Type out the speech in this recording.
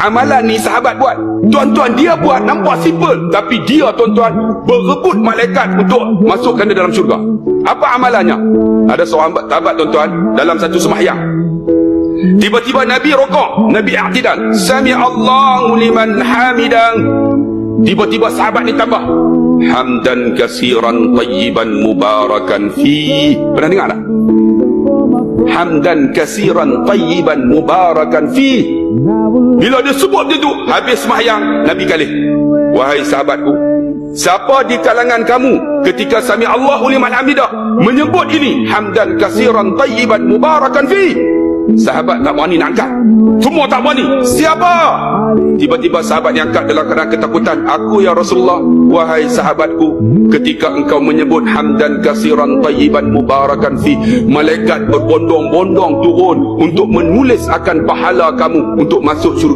Amalan ni sahabat buat. Tuan-tuan, dia buat nampak simple, tapi dia, tuan-tuan, berebut malaikat untuk masukkan dia dalam syurga. Apa amalannya? Ada seorang sahabat, tuan-tuan, dalam satu sembahyang, tiba-tiba Nabi rokok, Nabi i'tidal, sami Allahu liman hamidah. Tiba-tiba sahabat ni tambah, hamdan kasiran tayyiban mubarakan fi. Pernah dengar tak? Hamdan kasiran tayyiban mubarakan fi. Bila dia sebut dia tu, habis sembahyang, Nabi kali, wahai sahabatku, siapa di kalangan kamu ketika sami Allahu liman hamidah menyebut ini, hamdan kasiran tayyiban mubarakan fi? Sahabat tak berani nak angkat, semua tak berani. Siapa? Tiba-tiba sahabat yang angkat dalam keadaan ketakutan, aku ya Rasulullah. Wahai sahabatku, ketika engkau menyebut hamdan kasiran tayyiban mubarakan fi, malaikat berbondong-bondong turun untuk menulis akan pahala kamu untuk masuk syurga.